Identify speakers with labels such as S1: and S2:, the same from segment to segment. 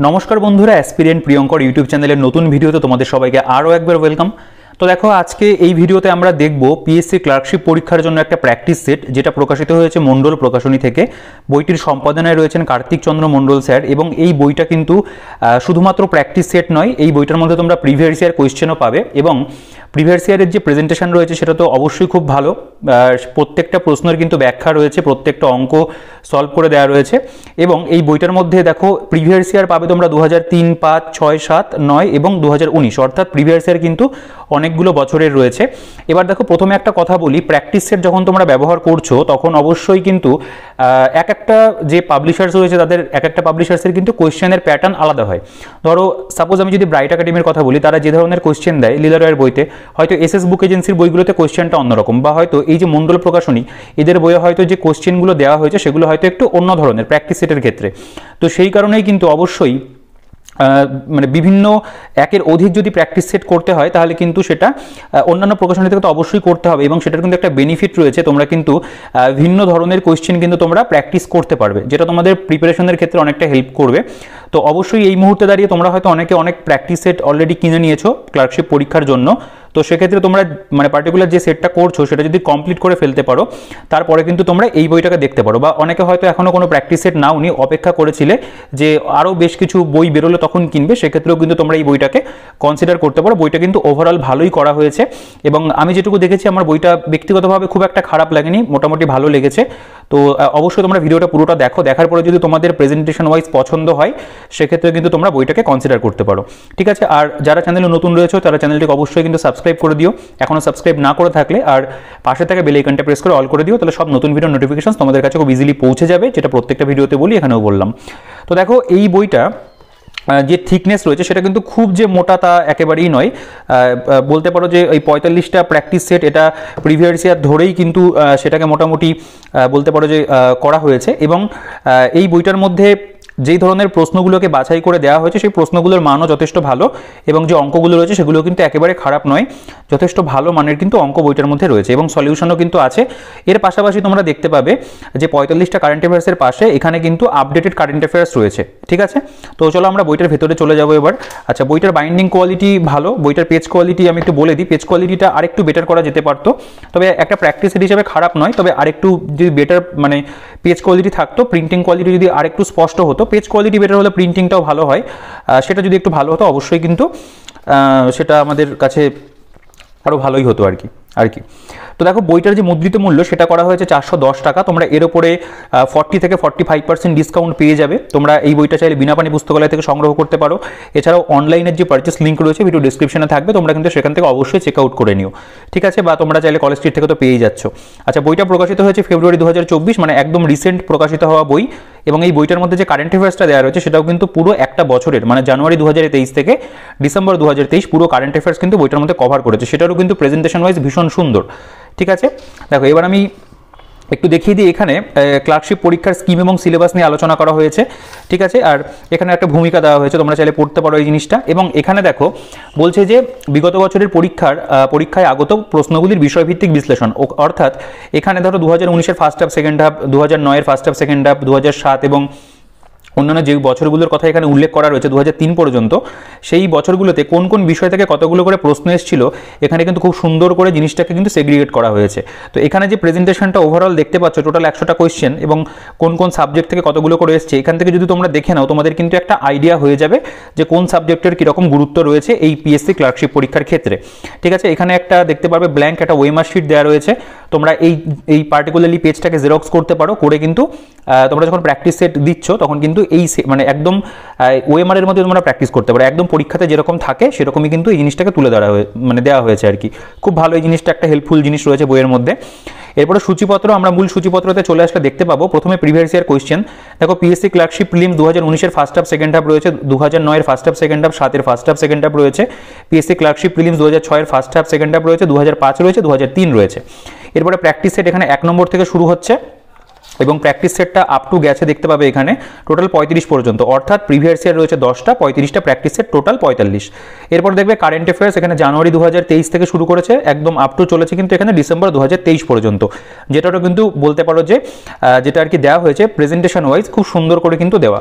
S1: নমস্কার বন্ধুরা, aspirant Priyankar YouTube চ্যানেলের নতুন ভিডিওতে তোমাদের সবাইকে আরও একবার ওয়েলকাম। তো দেখো, আজকে এই ভিডিওতে আমরা দেখব পিএসসি ক্লার্কশিপ পরীক্ষার জন্য একটা প্র্যাকটিস সেট, যেটা প্রকাশিত হয়েছে মণ্ডল প্রকাশনী থেকে। বইটির সম্পাদনায় রয়েছেন কার্তিক চন্দ্র মণ্ডল স্যার, এবং এই বইটা কিন্তু শুধুমাত্র প্র্যাকটিস সেট নয়, এই বইটার মধ্যে তোমরা প্রিভিয়াস ইয়ার কোয়েশ্চেনও পাবে, এবং প্রিভিয়াস ইয়ারের যে প্রেজেন্টেশন রয়েছে সেটা তো অবশ্যই খুব ভালো। প্রত্যেকটা প্রশ্নের কিন্তু ব্যাখ্যা রয়েছে, প্রত্যেকটা অঙ্ক সলভ করে দেওয়া রয়েছে, এবং এই বইটার মধ্যে দেখো প্রিভিয়াস ইয়ার পাবে তোমরা 2003, 5, 6, 7, 9 এবং 2019, অর্থাৎ প্রিভিয়াস ইয়ার কিন্তু অনেকগুলো বছরের রয়েছে। এবার দেখো, প্রথমে একটা কথা বলি, প্র্যাকটিস সেট যখন তোমরা ব্যবহার করছো তখন অবশ্যই কিন্তু এক একটা যে পাবলিশার্স রয়েছে তাদের এক একটা পাবলিশার্সের কিন্তু কোয়েশ্চেনের প্যাটার্ন আলাদা হয়। ধরো সাপোজ আমি যদি ব্রাইট একাডেমির কথা বলি, তারা যে ধরনের কোয়েশ্চেন দেয় লীলা রয়ের বইতে, হয়তো এসএস বুক এজেন্সির বইগুলোতে কোয়েশ্চেনটা অন্যরকম, বা হয়তো এই যে মণ্ডল প্রকাশনী এদের বইয়ে হয়তো যে কোয়েশ্চেনগুলো দেওয়া হয়েছে সেগুলো হয়তো একটু অন্য ধরনের প্র্যাকটিস সেটের ক্ষেত্রে। তো সেই কারণেই কিন্তু অবশ্যই মানে বিভিন্ন একের অধিক যদি প্র্যাকটিস সেট করতে হয় তাহলে কিন্তু সেটা অন্যান্য প্রকাশনী থেকে তো অবশ্যই করতে হবে, এবং সেটার কিন্তু একটা বেনিফিট রয়েছে, তোমরা কিন্তু ভিন্ন ধরনের কোয়েশ্চেন কিন্তু তোমরা প্র্যাকটিস করতে পারবে, যেটা তোমাদের প্রিপারেশনের ক্ষেত্রে অনেকটা হেল্প করবে। তো অবশ্যই এই মুহূর্তে দাঁড়িয়ে তোমরা হয়তো অনেক প্র্যাকটিস সেট অলরেডি কিনে নিয়েছো ক্লার্কশিপ পরীক্ষার জন্য। তো সেক্ষেত্রে তোমরা মানে পার্টিকুলার যে সেটটা করছো সেটা যদি কমপ্লিট করে ফেলতে পারো, তারপরে কিন্তু তোমরা এই বইটাকে দেখতে পারো। বা অনেকে হয়তো এখনও কোনো প্র্যাকটিস সেট নাও নি, অপেক্ষা করেছিলে যে আরও বেশ কিছু বই বেরোলে তখন কিনবে, সেক্ষেত্রেও কিন্তু তোমরা এই বইটাকে কনসিডার করতে পারো। বইটা কিন্তু ওভারঅল ভালোই করা হয়েছে, এবং আমি যেটুকু দেখেছি আমার বইটা ব্যক্তিগতভাবে খুব একটা খারাপ লাগেনি, মোটামুটি ভালো লেগেছে। তো অবশ্যই তোমরা ভিডিওটা পুরোটা দেখো, দেখার পরে যদি তোমাদের প্রেজেন্টেশন ওয়াইজ পছন্দ হয় সেক্ষেত্রে কিন্তু তোমরা বইটাকে কনসিডার করতে পারো, ঠিক আছে। আর যারা চ্যানেলে নতুন রয়েছে তারা চ্যানেলটিকে অবশ্যই কিন্তু সাবস্ক্রাইব করে দিও এখনও সাবস্ক্রাইব না করে থাকলে, আর পাশে থেকে বেল আইকনটা প্রেস করে অল করে দিও, তাহলে সব নতুন ভিডিও নোটিফিকেশন তোমাদের কাছে খুব ইজিলি পৌঁছে যাবে, যেটা প্রত্যেকটা ভিডিওতে বলি, এখানেও বললাম। তো দেখো, এই বইটা যে থিকনেস রয়েছে সেটা কিন্তু খুব যে মোটা তা একেবারেই নয়। বলতে পারো যে এই 45টা প্র্যাকটিস সেট এটা প্রিভিয়াস ইয়ার ধরেই কিন্তু সেটাকে মোটামুটি বলতে পারো যে করা হয়েছে, এবং এই বইটার মধ্যে যেই ধরনের প্রশ্নগুলোকে বাছাই করে দেওয়া হয়েছে সেই প্রশ্নগুলোর মানও যথেষ্ট ভালো, এবং যে অঙ্কগুলো রয়েছে সেগুলো কিন্তু একেবারে খারাপ নয়, যথেষ্ট ভালো মানের কিন্তু অঙ্ক বইটার মধ্যে রয়েছে, এবং সলিউশনও কিন্তু আছে। এর পাশাপাশি তোমরা দেখতে পাবে যে 45টা কারেন্ট অ্যাফেয়ার্সের পাশে এখানে কিন্তু আপডেটেড কারেন্ট অ্যাফেয়ার্স রয়েছে, ঠিক আছে। তো চলো আমরা বইটার ভেতরে চলে যাবো এবার। আচ্ছা, বইটার বাইন্ডিং কোয়ালিটি ভালো, বইটার পেজ কোয়ালিটি আমি একটু বলে দিই, পেজ কোয়ালিটিটা আরেকটু বেটার করা যেতে পারতো, তবে একটা প্র্যাকটিস সেট হিসেবে খারাপ নয়, তবে আরেকটু যদি বেটার মানে পেজ কোয়ালিটি থাকতো, প্রিন্টিং কোয়ালিটি যদি আরেকটু স্পষ্ট হতো, পেজ কোয়ালিটি বেটার হলে প্রিন্টিংটাও ভালো হয়, সেটা যদি একটু ভালো হতো অবশ্যই কিন্তু সেটা আমাদের কাছে আরও ভালোই হতো আর কি। তো দেখো, বইটার যে মুদ্রিত মূল্য সেটা করা হয়েছে 410 টাকা, তোমরা এর ওপরে 40 থেকে 45% ডিসকাউন্ট পেয়ে যাবে। তোমরা এই বইটা চাইলে বিনাপানি পুস্তকালয় থেকে সংগ্রহ করতে পারো, এছাড়াও অনলাইনের যে পারচেস লিঙ্ক রয়েছে ভিডিও ডিসক্রিপশনে থাকবে, তোমরা কিন্তু সেখান থেকে অবশ্যই চেক আউট করে নিও, ঠিক আছে, বা তোমরা চাইলে কলেজ স্ট্রিট থেকে তো পেয়েই যাচ্ছ। আচ্ছা, বইটা প্রকাশিত হয়েছে ফেব্রুয়ারি 2024, মানে একদম রিসেন্ট প্রকাশিত হওয়া বই, এবং এই বইটার মধ্যে যে কারেন্ট অ্যাফেয়ার্সটা দেওয়া রয়েছে সেটাও কিন্তু পুরো একটা বছরের, মানে জানুয়ারি 2023 থেকে ডিসেম্বর 2023 পুরো কারেন্ট অ্যাফেয়ার্স কিন্তু বইটার মধ্যে কভার করেছে, সেটারও কিন্তু প্রেজেন্টেশন ওয়াইজ ভীষণ সুন্দর, ঠিক আছে। দেখো, এবার আমি একটু দেখিয়ে দিই, এখানে ক্লার্কশিপ পরীক্ষার স্কিম এবং সিলেবাস নিয়ে আলোচনা করা হয়েছে, ঠিক আছে, আর এখানে একটা ভূমিকা দেওয়া হয়েছে, তোমরা চাইলে পড়তে পারো এই জিনিসটা। এবং এখানে দেখো বলছে যে বিগত বছরের পরীক্ষায় আগত প্রশ্নগুলির বিষয়ভিত্তিক বিশ্লেষণ, অর্থাৎ এখানে ধরো 2019-এর ফার্স্ট হাফ, সেকেন্ড হাফ, 2009-এর ফার্স্ট হাফ, সেকেন্ড হাফ, 2007 এবং অন্যান্য যে বছরগুলোর কথা এখানে উল্লেখ করা রয়েছে 2003 পর্যন্ত, সেই বছরগুলোতে কোন কোন বিষয় থেকে কতগুলো করে প্রশ্ন এসেছিল এখানে কিন্তু খুব সুন্দর করে জিনিসটাকে কিন্তু সেগ্রিগেট করা হয়েছে। তো এখানে যে প্রেজেন্টেশনটা ওভারঅল দেখতে পাচ্ছ, টোটাল 100টা কোয়েশ্চেন এবং কোন কোন সাবজেক্ট থেকে কতগুলো করে এসছে, এখান থেকে যদি তোমরা দেখে নাও তোমাদের কিন্তু একটা আইডিয়া হয়ে যাবে যে কোন সাবজেক্টের কীরকম গুরুত্ব রয়েছে এই পিএসসি ক্লার্কশিপ পরীক্ষার ক্ষেত্রে, ঠিক আছে। এখানে একটা দেখতে পারবে ব্ল্যাঙ্ক একটা ওয়েমার শিট দেওয়া রয়েছে, তোমরা এই পার্টিকুলারলি পেজটাকে জেরক্স করতে পারো, করে কিন্তু তোমরা যখন প্র্যাকটিস সেট দিচ্ছ তখন কিন্তু এই মানে একদম ওএমআর এর মধ্যে তোমরা প্র্যাকটিস করতে পারো, একদম পরীক্ষাতে যেরকম থাকে সেরকমই কিন্তু এই জিনিসটাকে তুলে ধরা মানে দেওয়া হয়েছে আর কি। খুব ভালো এই জিনিসটা, একটা হেল্পফুল জিনিস রয়েছে বইয়ের মধ্যে। এরপরে সূচিপত্র, আমরা মূল সূচিপত্রতে চলে আসলে দেখতে পাবো প্রথমে প্রিভিয়াস ইয়ার কোয়েশ্চেন। দেখো, পিএসসি ক্লার্কশিপ প্রিলিমস 2019-এর ফার্স্ট হাফ, সেকেন্ড হাফ রয়েছে, 2009-এর ফার্স্ট হাফ, সেকেন্ড হাফ, 7-এর ফার্স্ট হাফ, সেকেন্ড হাফ রয়েছে। পিএসসি ক্লার্কশিপ প্রিলিমস 2006-এর ফার্স্ট হাফ, সেকেন্ড হাফ রয়েছে, 2005 রয়েছে, 2003 রয়েছে। এরপরে প্র্যাকটিস সেট এখানে 1 নম্বর থেকে শুরু হচ্ছে, এবং প্র্যাকটিস সেটটা আপ টু গেছে দেখতে পাবে এখানে টোটাল 35 পর্যন্ত, অর্থাৎ প্রিভিয়াস ইয়ার রয়েছে 10টা, 35টা প্র্যাকটিস সেট, টোটাল 45। এরপর দেখবে কারেন্ট অ্যাফেয়ার্স এখানে জানুয়ারি 2023 থেকে শুরু করেছে, একদম আপ টু চলেছে কিন্তু এখানে ডিসেম্বর 2023 পর্যন্ত, যেটাও কিন্তু বলতে পারো যে যেটা আর কি দেওয়া হয়েছে প্রেজেন্টেশন ওয়াইজ খুব সুন্দর করে কিন্তু দেওয়া।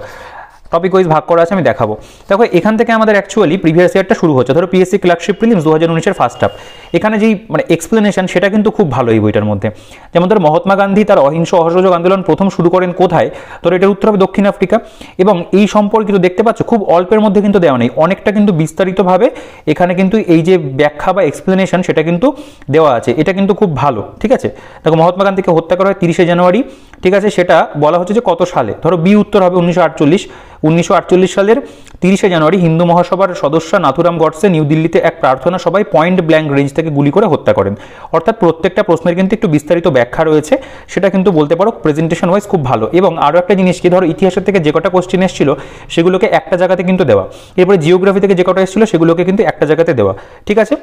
S1: টপিক ওয়াইজ ভাগ করা আছে, আমি দেখাবো। দেখো এখান থেকে আমাদের অ্যাকচুয়ালি প্রিভিয়াস ইয়ারটা শুরু হচ্ছে। ধরো পিএসসি ক্লার্কশিপ প্রিলিমস 2019-এর ফার্স্ট হাফ, এখানে যেই মানে এক্সপ্লেনেশন সেটা কিন্তু খুব ভালো এই বইটার মধ্যে। যেমন ধরো মহাত্মা গান্ধী তার অহিংস অসহযোগ আন্দোলন প্রথম শুরু করেন কোথায়, ধরো এটার উত্তর হবে দক্ষিণ আফ্রিকা। এবং এই সম্পর্কিত দেখতে পাচ্ছ খুব অল্পের মধ্যে কিন্তু দেওয়া নেই, অনেকটা কিন্তু বিস্তারিতভাবে এখানে কিন্তু এই যে ব্যাখ্যা বা এক্সপ্লেনেশন সেটা কিন্তু দেওয়া আছে। এটা কিন্তু খুব ভালো, ঠিক আছে। দেখো মহাত্মা গান্ধীকে হত্যা করা হয় 30শে জানুয়ারি, ঠিক আছে। সেটা বলা হচ্ছে যে কত সালে, ধরো বি উত্তর হবে 1948 সালের 30শে জানুয়ারি হিন্দু মহাসভার সদস্য নাথুরাম গডসে নিউ দিল্লিতে এক প্রার্থনা সভায় পয়েন্ট ব্ল্যাঙ্ক রেঞ্জ থেকে গুলি করে হত্যা করেন। অর্থাৎ প্রত্যেকটা প্রশ্নের কিন্তু একটু বিস্তারিত ব্যাখ্যা রয়েছে, সেটা কিন্তু বলতে পারো প্রেজেন্টেশন ওয়াইজ খুব ভালো। এবং আরও একটা জিনিস কি, ধরো ইতিহাসের থেকে যে কটা কোশ্চেন এসেছিল সেগুলোকে একটা জায়গাতে কিন্তু দেওয়া, এরপরে জিওগ্রাফি থেকে যে কটা এসেছিল সেগুলোকে কিন্তু একটা জায়গাতে দেওয়া, ঠিক আছে।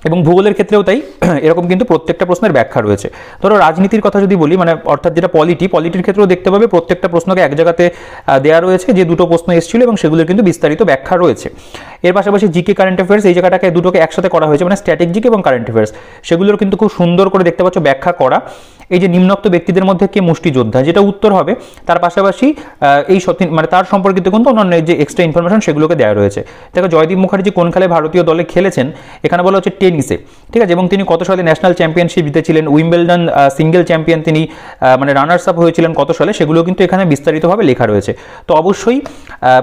S1: এবং ভূগোলের ক্ষেত্রেও তাই, এরকম কিন্তু প্রত্যেকটা প্রশ্নের ব্যাখ্যা রয়েছে। ধরো রাজনীতির কথা যদি বলি, মানে অর্থাৎ যেটা পলিটির ক্ষেত্রেও দেখতে পাবে প্রত্যেকটা প্রশ্নকে এক জায়গাতে দেওয়া রয়েছে, যে দুটো প্রশ্ন এসেছিল এবং সেগুলোর কিন্তু বিস্তারিত ব্যাখ্যা রয়েছে। এর পাশাপাশি জিকে কারেন্ট অ্যাফেয়ার্স, এই জায়গাটাকে দুটোকে একসাথে করা হয়েছে, মানে স্ট্যাটিক জিকে এবং কারেন্ট অ্যাফেয়ার্স, সেগুলোর কিন্তু খুব সুন্দর করে দেখতে পাচ্ছ ব্যাখ্যা করা। এই যে নিম্নোক্ত ব্যক্তিদের মধ্যে কে মুষ্টিযোদ্ধা, যেটা উত্তর হবে, তার পাশাপাশি এই মানে তার সম্পর্কিত কিন্তু অন্যান্য যে এক্সট্রা ইনফরমেশন সেগুলোকে দেওয়া রয়েছে। দেখো জয়দীপ মুখার্জি কোন খেলায় ভারতীয় দলে খেলেছেন, এখানে বলা হচ্ছে টেনিসে, ঠিক আছে। এবং তিনি কত সালে ন্যাশনাল চ্যাম্পিয়নশিপ জিতেছিলেন, উইম্বলডন সিঙ্গেল চ্যাম্পিয়ন তিনি মানে রানার্স আপ হয়েছিলেন কত সালে, সেগুলো কিন্তু এখানে বিস্তারিতভাবে লেখা রয়েছে। তো অবশ্যই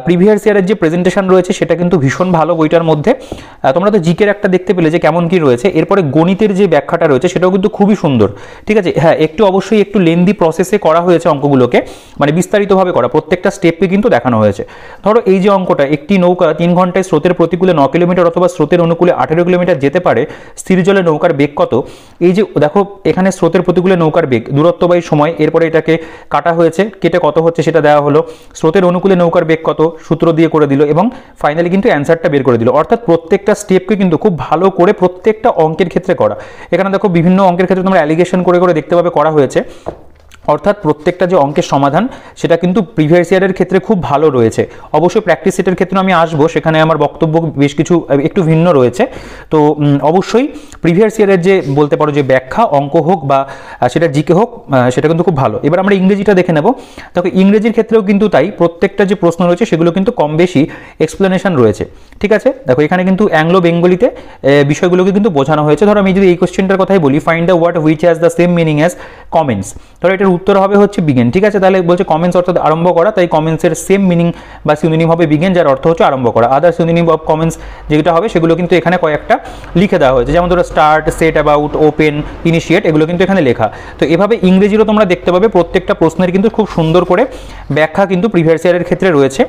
S1: প্রিভিয়াস ইয়ারের যে প্রেজেন্টেশন রয়েছে সেটা কিন্তু ভীষণ ভালো বইটার মধ্যে। তোমরা তো জিকের একটা দেখতে পেলে যে কেমন কি রয়েছে, এরপরে গণিতের যে ব্যাখ্যাটা রয়েছে সেটাও কিন্তু খুবই সুন্দর, ঠিক আছে। হ্যাঁ, একটু অবশ্যই একটু লেন্দি প্রসেসে করা হয়েছে অঙ্কগুলোকে, মানে বিস্তারিতভাবে করা, প্রত্যেকটা স্টেপকে কিন্তু দেখানো হয়েছে। ধরো এই যে অঙ্কটা, একটি নৌকা 3 ঘন্টায় স্রোতের প্রতিকূলে 9 কিলোমিটার অথবা স্রোতের অনুকূলে 18 কিলোমিটার যেতে পারে, স্থির জলে নৌকার বেগ কত। এই যে দেখো এখানে স্রোতের প্রতিকূলে নৌকার বেগ, দূরত্ব বাই সময়, এরপরে এটাকে কাটা হয়েছে, কেটে কত হচ্ছে সেটা দেওয়া হলো, স্রোতের অনুকূলে নৌকার বেগ কত সূত্র দিয়ে করে দিল, এবং ফাইনালি কিন্তু অ্যান্সারটা বের করে দিল। অর্থাৎ প্রত্যেকটা স্টেপকে কিন্তু খুব ভালো করে প্রত্যেকটা অঙ্কের ক্ষেত্রে করা। এখানে দেখো বিভিন্ন অঙ্কের ক্ষেত্রে তোমরা অ্যালিগেশন করে করে দেখতে পাবে করা হয়েছে। অর্থাৎ প্রত্যেকটা যে অঙ্কের সমাধান সেটা কিন্তু প্রিভিয়াস ইয়ারের ক্ষেত্রে খুব ভালো রয়েছে। অবশ্যই প্র্যাকটিস সেটের ক্ষেত্রে আমি আসবো, সেখানে আমার বক্তব্য বেশ কিছু একটু ভিন্ন রয়েছে। তো অবশ্যই প্রিভিয়াস ইয়ারের যে বলতে পারো যে ব্যাখ্যা, অঙ্ক হোক বা সেটা জিকে হোক, সেটা কিন্তু খুব ভালো। এবার আমরা ইংরেজিটা দেখে নেব। দেখো ইংরেজির ক্ষেত্রেও কিন্তু তাই, প্রত্যেকটা যে প্রশ্ন রয়েছে সেগুলো কিন্তু কম বেশি এক্সপ্লেনেশন রয়েছে, ঠিক আছে। দেখো এখানে কিন্তু অ্যাংলো বেঙ্গলিতে বিষয়গুলোকে কিন্তু বোঝানো হয়েছে। ধরো আমি যদি এই কোশ্চেনটার কথাই বলি, find the word which has the same meaning as comments, ধরো এটার উত্তর হবে হচ্ছে বিগেন, ঠিক আছে। তাহলে বলছে কমেন্টস অর্থাৎ আরম্ভ করা, তাই কমেন্টসের সেম মিনিং বা সিনোনিম হবে বিগেন, যার অর্থ হচ্ছে আরম্ভ করা। আদার সিনোনিম অফ কমেন্টস যেটা হবে সেগুলো কিন্তু এখানে কয়েকটা লিখে দেওয়া হয়েছে, যেমন ধরো start, set about, open, initiate, এগুলো কিন্তু এখানে লেখা। তো এভাবে ইংরেজিরও তোমরা দেখতে পাবে প্রত্যেকটা প্রশ্নের কিন্তু খুব সুন্দর করে ব্যাখ্যা কিন্তু প্রিভিয়াস ইয়ারের ক্ষেত্রে রয়েছে।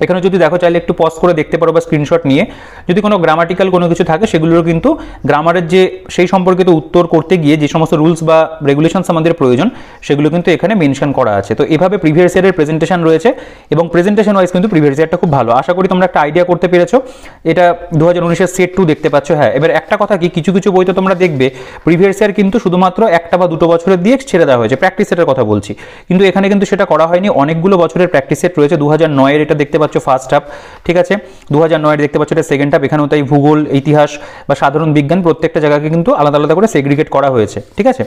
S1: এখানে যদি দেখো চাইলে একটু পজ করে দেখতে পারো বা স্ক্রিনশট নিয়ে, যদি কোনো গ্রামাটিক্যাল কোনো কিছু থাকে সেগুলোরও কিন্তু গ্রামারের যে সেই সম্পর্কিত উত্তর করতে গিয়ে যে সমস্ত রুলস বা রেগুলেশনস আমাদের প্রয়োজন সেগুলো কিন্তু এখানে মেনশন করা আছে। তো এভাবে প্রিভিয়াস ইয়ারের প্রেজেন্টেশন রয়েছে এবং প্রেজেন্টেশন ওয়াইজ কিন্তু প্রিভিয়াস ইয়ারটা খুব ভালো। আশা করি তোমরা একটা আইডিয়া করতে পেরেছো। এটা 2019-এর সেট 2 দেখতে পাচ্ছ। হ্যাঁ, এবার একটা কথা কি, কিছু কিছু বইতে তোমরা দেখবে প্রিভিয়াস ইয়ার কিন্তু শুধুমাত্র 1 বা 2 বছরের দিয়ে ছেড়ে দেওয়া হয়েছে, প্র্যাকটিস সেটের কথা বলছি, কিন্তু এখানে কিন্তু সেটা করা হয়নি। অনেকগুলো বছরের প্র্যাকটিস সেট রয়েছে। 2009-এর এটা দেখতে পাচ্ছ ফার্স্ট হাফ, ঠিক আছে। 2009-এর দেখতে পাচ্ছ এটা সেকেন্ড হাফ। এখানেও তাই ভূগোল, ইতিহাস বা সাধারণ বিজ্ঞান প্রত্যেকটা জায়গাকে কিন্তু আলাদা আলাদা করে সেগ্রিগেট করা হয়েছে, ঠিক আছে।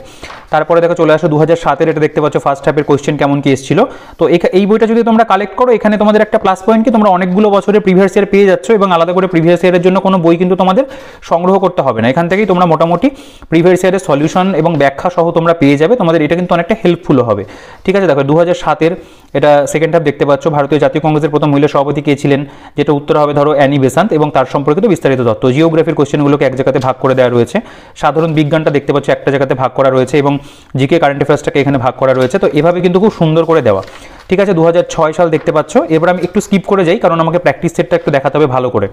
S1: তারপরে দেখো চলে আসো 2007-এর, এটা দেখতে পাচ্ছ ফার্স্ট হাফের কোশ্চেন কেমন কি এসেছিল। তো এই বইটা যদি তোমরা কালেক্ট করো, এখানে তোমাদের একটা প্লাস পয়েন্ট কি, তোমরা অনেকগুলো বছরের প্রিভিয়াস ইয়ার পেয়ে যাচ্ছ এবং আলাদা করে প্রিভিয়াস ইয়ারের জন্য কোনো বই কিন্তু তোমাদের সংগ্রহ করতে হবে না। এখান থেকেই তোমরা মোটামুটি প্রিভিয়াস ইয়ারের সলিউশন এবং ব্যাখ্যা সহ তোমরা পেয়ে যাবে। তোমাদের এটা কিন্তু অনেকটা হেল্পফুল হবে, ঠিক আছে। দেখো 2007-এর এটা সেকেন্ড হাফ দেখতে পাচ্ছ, ভারতীয় জাতীয় কংগ্রেসের প্রথম মহিলা সভাপতি কে ছিলেন, যেটা উত্তর হবে ধরো অ্যানি বেসান্ত এবং তার সম্পর্কিত বিস্তারিত তথ্য। জিওগ্রাফির কোশ্চেনগুলোকে এক জায়গাতে ভাগ করে দেওয়া রয়েছে। সাধারণ বিজ্ঞানটা দেখতে পাচ্ছ একটা জায়গাতে ভাগ করা রয়েছে এবং জিকে কারেন্ট অ্যাফেয়ার্সটাকে এখানে ভাগ করা রয়েছে। তো এভাবে কিন্তু খুব সুন্দর করে দেওয়া, ঠিক আছে। 2006 সাল দেখতে পাচ্ছ। এবার আমি একটু স্কিপ করে যাই, কারণ আমাকে প্র্যাকটিস সেটটা একটু দেখাতে হবে ভালো করে।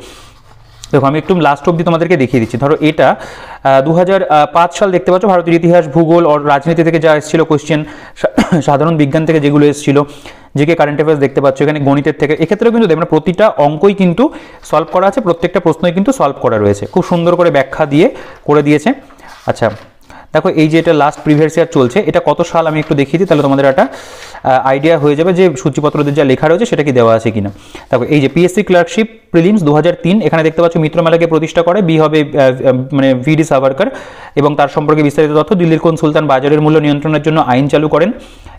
S1: দেখো আমি একটু লাস্ট অবধি তোমাদেরকে দেখিয়ে দিচ্ছি। ধরো এটা 2005 সাল দেখতে পাচ্ছ, ভারতের ইতিহাস, ভূগোল ও রাজনীতি থেকে যা এসেছিল কোশ্চেন, সাধারণ বিজ্ঞান থেকে যেগুলো এসেছিল, জিকে কারেন্ট অ্যাফেয়ার্স দেখতে পাচ্ছ, এখানে গণিতের থেকে। এক্ষেত্রেও কিন্তু দেখবেন প্রতিটা অঙ্কই কিন্তু সলভ করা আছে, প্রত্যেকটা প্রশ্নই কিন্তু সলভ করা রয়েছে, খুব সুন্দর করে ব্যাখ্যা দিয়ে করে দিয়েছে। আচ্ছা দেখো এই যে এটা লাস্ট প্রিভিয়াস ইয়ার চলছে, এটা কত সাল আমি একটু দেখিয়ে দিই, তাহলে তোমাদের একটা আইডিয়া হয়ে যাবে যে সূচিপত্রতে যা লেখা রয়েছে সেটা কি দেওয়া আছে কিনা। তারপর এই যে পিএসসি ক্লার্কশিপ প্রিলিমস 2003, এখানে দেখতে পাচ্ছ মিত্র মেলাকে প্রতিষ্ঠা করে, বি হবে মানে ভিডি সাভারকার, এবং তার সম্পর্কে বিস্তারিত তথ্য দিল্লির কোন সুলতান বাজারের মূল্য নিয়ন্ত্রণের জন্য আইন চালু করেন,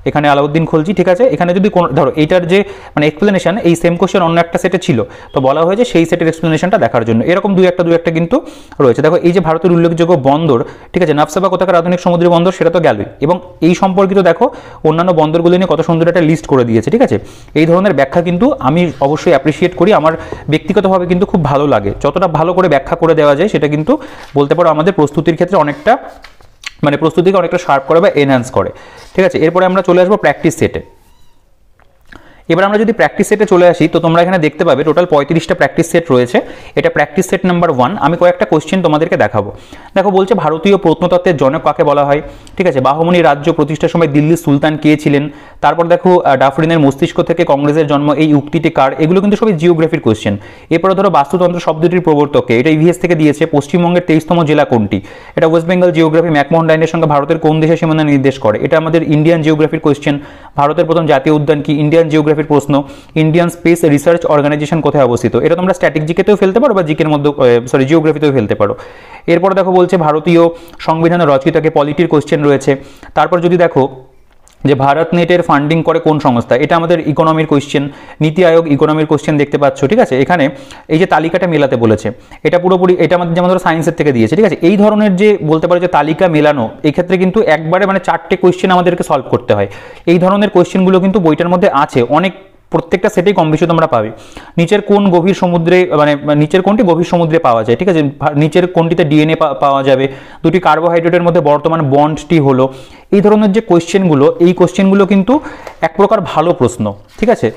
S1: এখানে আলাউদ্দিন খলজি। ঠিক আছে, এখানে যদি ধরো এইটার যে মানে এক্সপ্লেনেশন এই সেম কোশ্চেন অন্য একটা সেটে ছিল, তো বলা হয়েছে সেই সেটের এক্সপ্লেনেশনটা দেখার জন্য। এরকম দু একটা কিন্তু রয়েছে। দেখো এই যে ভারতের উল্লেখযোগ্য বন্দর, ঠিক আছে, নাফসাবা কোথাকার আধুনিক সমুদ্রী বন্দর, সেটা তো গেলই, এবং এই সম্পর্কিত দেখো অন্যান্য বন্দরগুলো নিয়ে কত সুন্দর একটা লিস্ট করে দিয়েছে। ঠিক আছে, এই ধরনের ব্যাখ্যা কিন্তু আমি অবশ্যই অ্যাপ্রিসিয়েট করি, আমার ব্যক্তিগতভাবে কিন্তু খুব ভালো লাগে। যতটা ভালো করে ব্যাখ্যা করে দেওয়া যায় সেটা কিন্তু বলতে পারো আমাদের প্রস্তুতির ক্ষেত্রে অনেকটা মানে প্রস্তুতিকে অনেকটা শার্প করে বা এনহ্যান্স করে। ঠিক আছে, এরপরে আমরা চলে আসবো প্র্যাকটিস সেটে। এবার আমরা যদি প্র্যাকটিস সেটে চলে আসি, তো তোমরা এখানে দেখতে পাবে টোটাল 35টা প্র্যাকটিস সেট রয়েছে। এটা প্র্যাকটিস সেট নাম্বার 1। আমি কয়েকটা কোশ্চেন তোমাদেরকে দেখাবো। দেখো বলছে ভারতীয় প্রত্নতত্ত্বের জনক কাকে বলা হয়। ঠিক আছে, বাহমনি রাজ্য প্রতিষ্ঠার সময় দিল্লির সুলতান কে ছিলেন। তারপর দেখো ডাফরিনের মস্তিষ্ক থেকে কংগ্রেসের জন্ম, এই উক্তিটি কার। এগুলো কিন্তু সবই জিওগ্রাফির কোশ্চেন। এরপরে ধরো বাস্তুতন্ত্র শব্দটির প্রবর্তককে, এটা ইভিএস থেকে দিয়েছে। পশ্চিমবঙ্গের 23তম জেলা কোনটি, এটা ওয়েস্ট বেঙ্গল জিওগ্রাফি। ম্যাকমোহন লাইনের সঙ্গে ভারতের কোন দেশের সীমানা নির্দেশ করে, এটা আমাদের ইন্ডিয়ান জিওগ্রাফির কোশ্চেন। ভারতের প্রথম জাতীয় উদ্যান কি, ইন্ডিয়ান জিওগ্রাফির প্রশ্ন। ইন্ডিয়ান স্পেস রিসার্চ অর্গানাইজেশন কোথায় অবস্থিত, এটা তোমরা স্ট্যাটিক জিকেতেও ফেলতে পারো বা জিকের মধ্যে জিওগ্রাফিতেও ফেলতে পারো। এরপর দেখো বলছে ভারতীয় সংবিধানের রচয়িতাকে, পলিটির কোশ্চেন রয়েছে। তারপর যদি দেখো যে ভারত নেটের ফান্ডিং করে কোন সংস্থা, এটা আমাদের ইকোনমির কোশ্চেন। নীতি আয়োগ ইকোনমির কোশ্চেন দেখতে পাচ্ছ। ঠিক আছে, এখানে এই যে তালিকাটা মেলাতে বলেছে, এটা পুরোপুরি এটা আমাদের যেমন ধরো সায়েন্সের থেকে দিয়েছে। ঠিক আছে, এই ধরনের যে বলতে পারো যে তালিকা মেলানো, এই ক্ষেত্রে কিন্তু একবারে মানে 4টে কোশ্চেন আমাদেরকে সলভ করতে হয়। এই ধরনের কোশ্চেনগুলো কিন্তু বইটার মধ্যে আছে, অনেক প্রত্যেকটা সেটেই কম বেশি তোমরা পাবে। নিচের কোন গভীর সমুদ্রে মানে নিচের কোনটি গভীর সমুদ্রে পাওয়া যায়। ঠিক আছে, নিচের কোনটিতে ডিএনএ পাওয়া যাবে। দুটি কার্বোহাইড্রেটের মধ্যে বর্তমান বন্ডটি হলো। এই ধরনের যে কোশ্চেনগুলো, এই কোশ্চেনগুলো কিন্তু এক প্রকার ভালো প্রশ্ন। ঠিক আছে,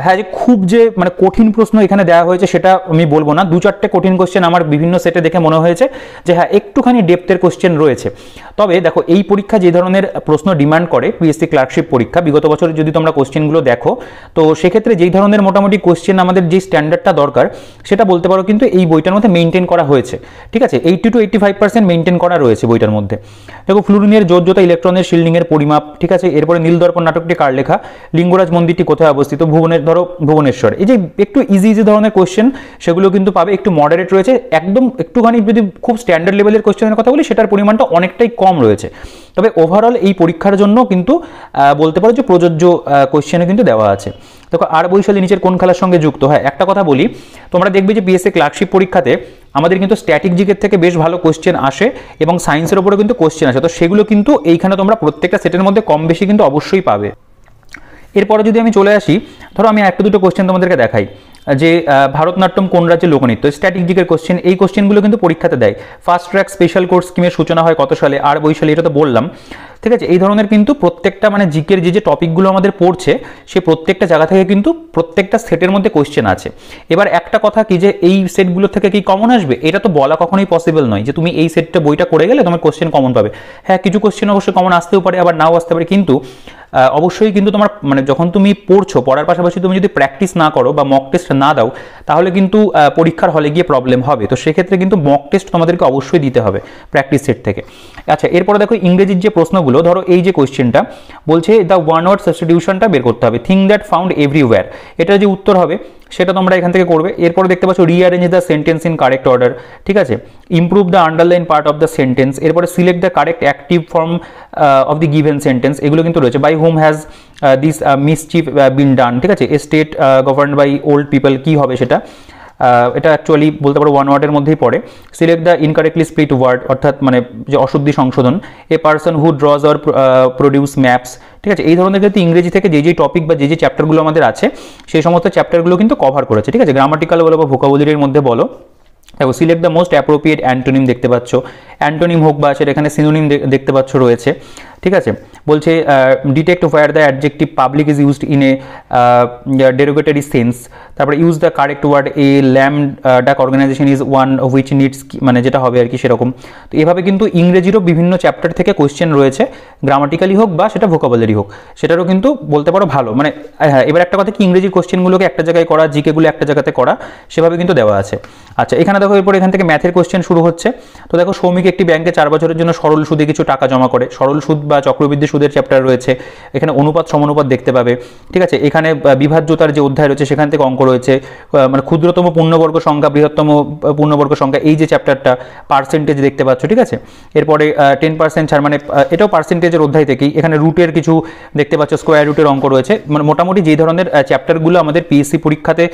S1: হ্যাঁ, যে খুব যে মানে কঠিন প্রশ্ন এখানে দেওয়া হয়েছে সেটা আমি বলবো না। 2-4টে কঠিন কোশ্চেন আমার বিভিন্ন সেটে দেখে মনে হয়েছে যে হ্যাঁ একটুখানি ডেপথের কোশ্চেন রয়েছে। তবে দেখো এই পরীক্ষা যে ধরনের প্রশ্ন ডিমান্ড করে, পিএসসি ক্লার্কশিপ পরীক্ষা, বিগত বছর যদি তোমরা কোশ্চেনগুলো দেখো, তো সেক্ষেত্রে যেই ধরনের মোটামুটি কোশ্চেন আমাদের যে স্ট্যান্ডার্ডটা দরকার সেটা বলতে পারো কিন্তু এই বইটার মধ্যে মেনটেন করা হয়েছে। ঠিক আছে, 80 to 85% মেনটেন করা রয়েছে বইটার মধ্যে। দেখো ফ্লুরিনের যোজ্যতা, ইলেকট্রনের শিল্ডিংয়ের পরিমাপ। ঠিক আছে, এরপরে নীলদর্পণ নাটকটি কার লেখা, লিঙ্গরাজ মন্দিরটি কোথায় অবস্থিত, ভুবনেশ্বর। এই যে একটু ইজি ধরনের কোশ্চেন সেগুলো কিন্তু পাবে, একটু মডারেট রয়েছে। একদম একটুখানি যদি খুব স্ট্যান্ডার্ড লেভেলের কোশ্চেনের কথা বলি, সেটার পরিমাণটা অনেকটাই কম রয়েছে। তবে ওভারঅল এই পরীক্ষার জন্য কিন্তু বলতে পারো যে প্রযোজ্য কোশ্চেনও কিন্তু দেওয়া আছে। দেখো আর বৈশালী নিচের কোন খেলার সঙ্গে যুক্ত। হ্যাঁ, একটা কথা বলি, তোমরা দেখবে যে পিএসসি ক্লার্কশিপ পরীক্ষাতে আমাদের কিন্তু স্ট্যাটিক জিকের থেকে বেশ ভালো কোশ্চেন আসে এবং সায়েন্সের উপরে কিন্তু কোশ্চেন আসে। তো সেগুলো কিন্তু এইখানে তোমরা প্রত্যেকটা সেটের মধ্যে কম বেশি কিন্তু অবশ্যই পাবে। এরপরে যদি আমি চলে আসি, ধরো আমি একটা দুটো কোশ্চেন তোমাদেরকে দেখাই যে ভারতনাট্যম কোন রাজ্যের লোকনৃত্য, স্ট্যাটিক জিকের কোশ্চেন। এই কোশ্চেনগুলো কিন্তু পরীক্ষাতে দেয়। ফাস্ট ট্র্যাক স্পেশাল কোর্স স্কিমের সূচনা হয় কত সালে, আর বৈশালী, এটা তো বললাম। ঠিক আছে, এই ধরনের কিন্তু প্রত্যেকটা মানে জিকের যে টপিকগুলো আমাদের পড়ছে, সে প্রত্যেকটা জায়গা থেকে কিন্তু প্রত্যেকটা সেটের মধ্যে কোশ্চেন আছে। এবার একটা কথা কি, যে এই সেটগুলো থেকে কি কমন আসবে, এটা তো বলা কখনোই পসিবল নয় যে তুমি এই সেটটা বইটা করে গেলে তোমার কোশ্চেন কমন পাবে। হ্যাঁ, কিছু কোশ্চেন অবশ্যই কমন আসতেও পারে, আবার নাও আসতে পারে, কিন্তু অবশ্যই কিন্তু তোমার মানে যখন তুমি পড়ছো, পড়ার পাশাপাশি তুমি যদি প্র্যাকটিস না করো বা মক টেস্ট না দাও, তাহলে কিন্তু পরীক্ষার হলে গিয়ে প্রবলেম হবে। তো সেক্ষেত্রে কিন্তু মক টেস্ট তোমাদেরকে অবশ্যই দিতে হবে প্র্যাকটিস সেট থেকে। আচ্ছা, এরপরে দেখো ইংরেজির যে প্রশ্নগুলো, ধরো এই যে কোশ্চেনটা বলছে দ্য ওয়ান ওয়ার্ড সাবস্টিটিউশনটা বের করতে হবে, থিং দ্যাট ফাউন্ড এভরিওয়্যার, এটা যে উত্তর হবে সেটা তোমরা এখান থেকে করবে। এরপরে দেখতে পাচ্ছ rearrange the sentence in correct order. ঠিক আছে, improve the underline part of the sentence. এরপরে select the correct active form of the given sentence, এগুলো কিন্তু রয়েছে। By whom has this mischief been done. ঠিক আছে, a state governed by old people, কি হবে সেটা, এটা অ্যাকচুয়ালি বলতে পারো ওয়ান ওয়ার্ডের মধ্যেই পড়ে। Select the incorrectly split word, অর্থাৎ মানে যে অশুদ্ধি সংশোধন। A person who draws or produce maps. ঠিক আছে, এই ধরনের কিন্তু ইংরেজি থেকে যে টপিক বা যে চ্যাপ্টারগুলো আমাদের আছে, সেই সমস্ত চ্যাপ্টারগুলো কিন্তু কভার করেছে। ঠিক আছে, গ্রামাটিক্যাল বলো বা ভোকাবুলারির মধ্যে বলো। দেখো select the most appropriate antonym দেখতে পাচ্ছ, অ্যান্টোনিম হোক বা সেটা এখানে সিনোনিম দেখতে পাচ্ছ রয়েছে। ঠিক আছে, বলছে detect where the adjective public is used in a derogatory sense. তারপরে use the correct word, a lame duck organisation is one which needs, মানে যেটা হবে আর কি সেরকম। তো এভাবে কিন্তু ইংরেজিরও বিভিন্ন চ্যাপ্টার থেকে কোশ্চেন রয়েছে, গ্রামাটিক্যালি হোক বা সেটা ভোকাবুলারি হোক, সেটারও কিন্তু বলতে পারো ভালো। মানে হ্যাঁ, এবার একটা কথা কি, ইংরেজি কোশ্চেনগুলোকে একটা জায়গায় করা, জিকেগুলো একটা জায়গাতে করা, সেভাবে কিন্তু দেওয়া আছে। আচ্ছা, এখানে দেখো এরপর এখান থেকে ম্যাথের কোশ্চেন শুরু হচ্ছে। তো দেখো সৌমিক একটি ব্যাংকে 4 বছরের জন্য সরল সুদে কিছু টাকা জমা করে। সরল সুদ বা বা চক্রবৃদ্ধি সুদের চ্যাপ্টার রয়েছে, এখানে অনুপাত সমানুপাত দেখতে পাবে, ঠিক আছে। এখানে বিভাজ্যতার যে অধ্যায় রয়েছে সেখান থেকে অঙ্ক রয়েছে, মানে ক্ষুদ্রতম পূর্ণবর্গ সংখ্যা, বৃহত্তম পূর্ণবর্গ সংখ্যা, এই যে চ্যাপ্টারটা পার্সেন্টেজ দেখতে পাচ্ছ, ঠিক আছে। এরপরে 10% ছাড়, মানে এটাও পার্সেন্টেজের অধ্যায় থেকেই। এখানে রুটের কিছু দেখতে পাচ্ছ, স্কোয়ার রুটের অঙ্ক রয়েছে। মানে মোটামুটি যে ধরনের চ্যাপ্টারগুলো আমাদের পিএসসি পরীক্ষাতে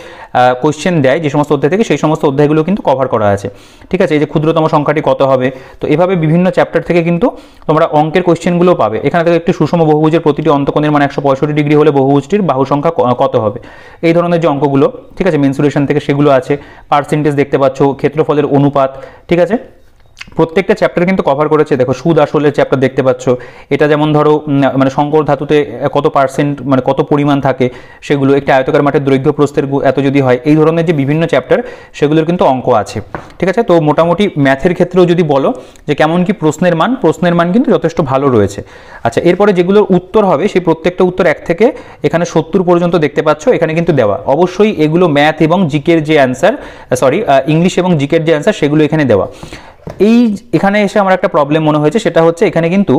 S1: কোয়েশ্চেন দেয় যে সমস্ত অধ্যায় থেকে, সেই সমস্ত অধ্যায়গুলো কিন্তু কভার করা আছে, ঠিক আছে। এই যে ক্ষুদ্রতম সংখ্যাটি কত হবে, তো এভাবে বিভিন্ন চ্যাপ্টার থেকে কিন্তু তোমরা অঙ্কের কোয়েশ্চেনগুলো পাবে। এখানে থেকে একটি সুষম বহুভুজের প্রতিটি অন্তঃকোণের মান 165 ডিগ্রি হলে বহুভুজটির বাহু সংখ্যা কত হবে, এই ধরনের যে অঙ্কগুলো, ঠিক আছে, মেনসুরেশন থেকে সেগুলো আছে। পার্সেন্টেজ দেখতে পাচ্ছ, ক্ষেত্রফলের অনুপাত, ঠিক আছে। প্রত্যেকটা চ্যাপ্টার কিন্তু কভার করেছে। দেখো সুদ আসলের চ্যাপ্টার দেখতে পাচ্ছ, এটা যেমন ধরো মানে সংকর ধাতুতে কত পার্সেন্ট, মানে কত পরিমাণ থাকে সেগুলো, একটি আয়তকার মাঠের দৈর্ঘ্য প্রস্থের এত যদি হয়, এই ধরনের যে বিভিন্ন চ্যাপ্টার সেগুলোর কিন্তু অঙ্ক আছে, ঠিক আছে। তো মোটামুটি ম্যাথের ক্ষেত্রেও যদি বলো যে কেমন কি প্রশ্নের মান কিন্তু যথেষ্ট ভালো রয়েছে। আচ্ছা, এরপরে যেগুলোর উত্তর হবে সেই প্রত্যেকটা উত্তর 1 থেকে এখানে 70 পর্যন্ত দেখতে পাচ্ছ, এখানে কিন্তু দেওয়া। অবশ্যই এগুলো ম্যাথ এবং জিকের যে অ্যান্সার, ইংলিশ এবং জিকের যে অ্যান্সার সেগুলো এখানে দেওয়া। এখানে এসে আমার একটা প্রবলেম মনে হয়েছে, সেটা হচ্ছে এখানে কিন্তু